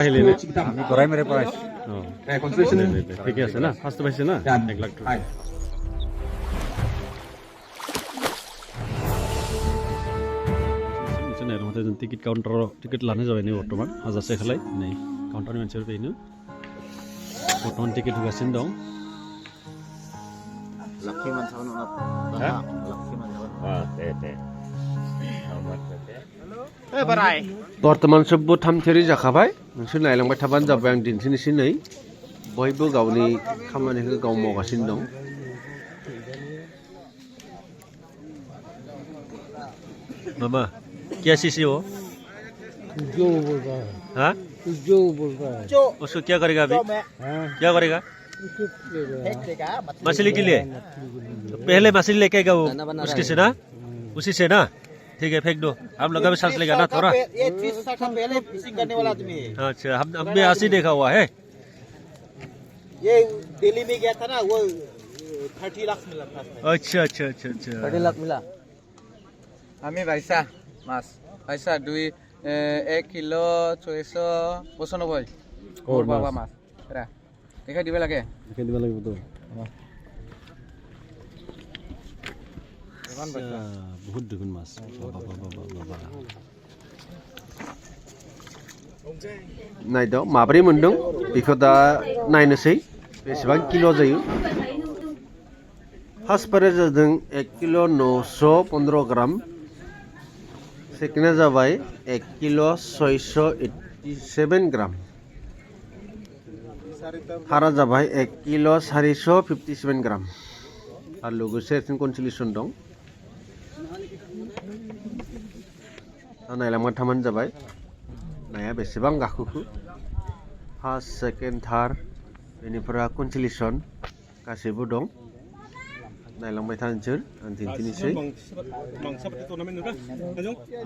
আমি গড়াই মেরে পাইছ ঠিকে আছে না ফার্স্ট পাইছে না 1 লাখ টাকা टिकेट काउंटर टिकेट लाने जाबाय नै बर्तमान हाजारसे खालाय नै काउंटारनि मानसिफोर फैनो बर्तमान टिकेट होगासिनो दं लक्ष्मी मानसावन लक्ष्मी मानसावन बर्तमान सबबो थामथियारि जाखाबाय नोंसोर नायलांबाय थाबानो जाबाय आं दिन्थिनोसै नै बयबो गावनि खामानिखौ गाव मावगासिनो दं मामा क्या सीसी हो जो बोल रहा है हाँ जो बोल रहा है उसको क्या करेगा अभी क्या करेगा मछली के लिए पहले मछली लेके आएगा वो उसके से ना उसी से ना ठीक है फेंक दो हम लोग भी सांस लेगा ना थोड़ा ये फिश था पहले फिशिंग करने वाला आदमी अच्छा हमने ऐसे देखा हुआ है ये दिल्ली में गया था ना वो 30 लाख मिला था अच्छा अच्छा अच्छा अच्छा 30 लाख मिला हमें भाईसा मास भाईसा 1 किलो 695 और बाबा मास रा देखा दिबे लागे तो बहुत दुगुन मास नायद माब्रै मोनदों बेखौ दा नायनोसै बेसेबां किल' जायो फार्स्ट प्राइज जादों 1 किल' 915 ग्राम सेकेंडा जाबाय 1 किल' 687 ग्राम थारा जाबाय 1 किल' 457 ग्राम आरो लोगोसे कनसोलेसन दं नायलांबाय थाबानो जाबाय नाया बेसेबां गाखोखो फार्स्ट सेकेंड थार्ड बेनिफ्राय कनसोलेसन गासैबो दं नायलांबाय था नोंसोर आं दिन्थिनोसै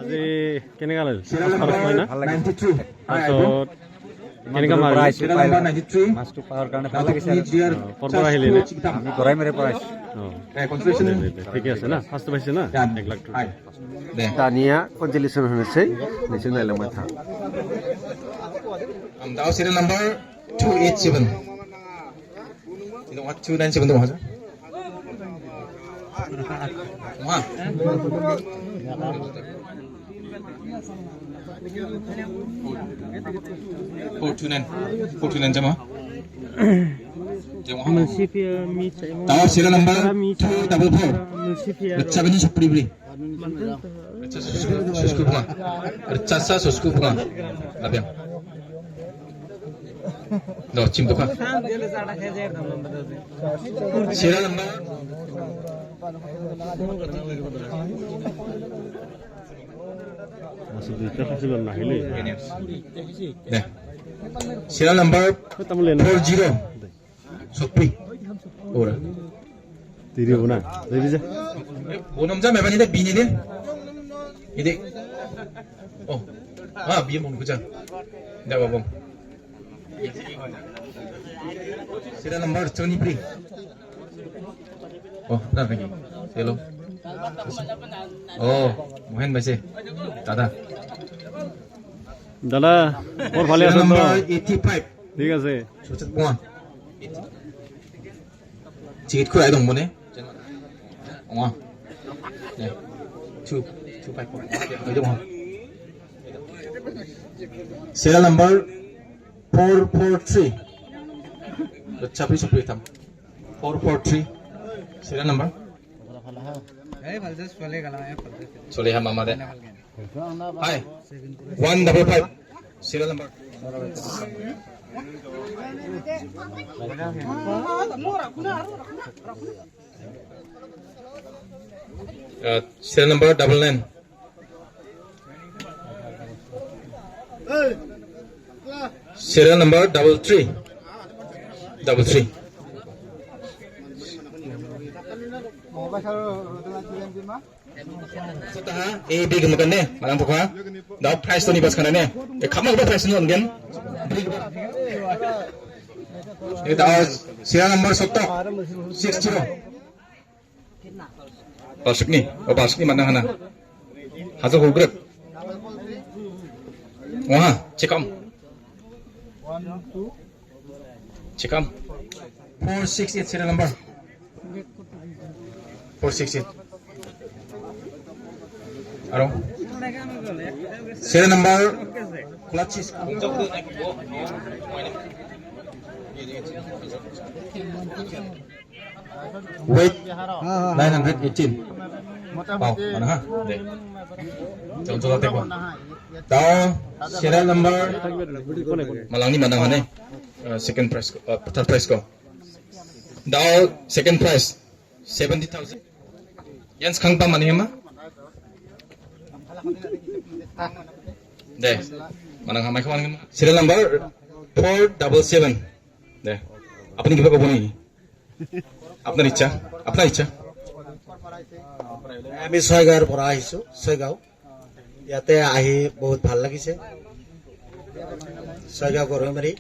আজি কেনেকা লাগিল কেনেকা মাছ মাছটো পাওয়ার কারণে ভালো লাগিছে পরপর আহিলে নে আমি গড়াই মেরে পাইছ ঠিকে আছে না ফার্স্ট পাইছে না 1 লাখ টাকা दानिया कनसोलेसन होनोसै नोंसोर नायलांबाय था दाव serial number 287 you know what 297 दं हाजा वहां 429 जमा दाव serial number 244 चाबनि सप्रिब्रि Susku bunga, recasa susku bunga, labiang. No, cim tuh kan. Serial number. masuk di teh hasil nah ini Deh. Serial number 40. Sopri. Ora. diri una diri aja Bonum jam apa nih bini nih? Ini. Oh. Ah, biar mau kerja. Dah babong. Serial number 23. Oh, dah lagi. Hello. Oh, Mohen masih. Dada. দাদা ওর ভালো Serial আছেন তো number 85. ঠিক আছে Sucet bunga. Cikit ku ada dong, Wah. Ya. 254. Itu mah. Serial number 443. Capai sepuluh hitam. 443. Serial number. Soleha mama deh. Hai. 155. Serial number. Serial number 99. Serial number 33. 33. Setelah A B gemukan deh, malang pokoknya. Dah price tu ni pas kanan deh. Kamu apa price ni kan? Ini dah serial number 60. Basuk ni, basuk ni mana mana? Hasil hugret. Wah, cekam. Chikam. 468 serial number. 468. Aro. Serial number. Clutches. Weight 918. Oh, mana ha? Deh. Jangan coba teko. Tahu serial number malang ni mana mana? Second prize ko, third prize ko. Tahu second prize 70,000. Yang sekarang pa mana ma? Deh. Mana hamai kawan ni? Serial number 477. Deh. Apa ni kita kau ni? আপনার ইচ্ছা আমি ছয়গাঁৱৰ পৰা আহিছোঁ ছয়গাঁও ইয়াতে আহি বহুত ভাল লাগিছে ছয়গাঁও গৰৈমাৰী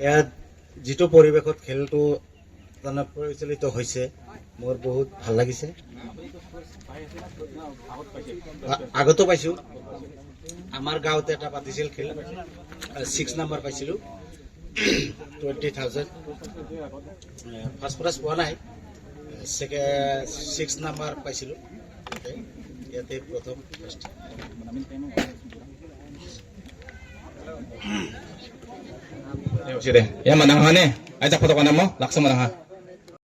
ইয়াত যিটো পৰিৱেশত খেলটো পৰিচালিত হৈছে মোৰ বহুত ভাল লাগিছে আগতো পাইছোঁ আমাৰ গাঁৱতে এটা পাতিছিল খেল 6 নম্বৰ পাইছিলোঁ 20,000 ফাৰ্ষ্ট প্ৰাইজ পোৱা নাই ছেকেণ্ড 6 নম্বৰ পাইছিলোঁ ইয়াতে প্ৰথম first Sudah. Ya manang hane. Ajak foto kanamo, laksa manang ha.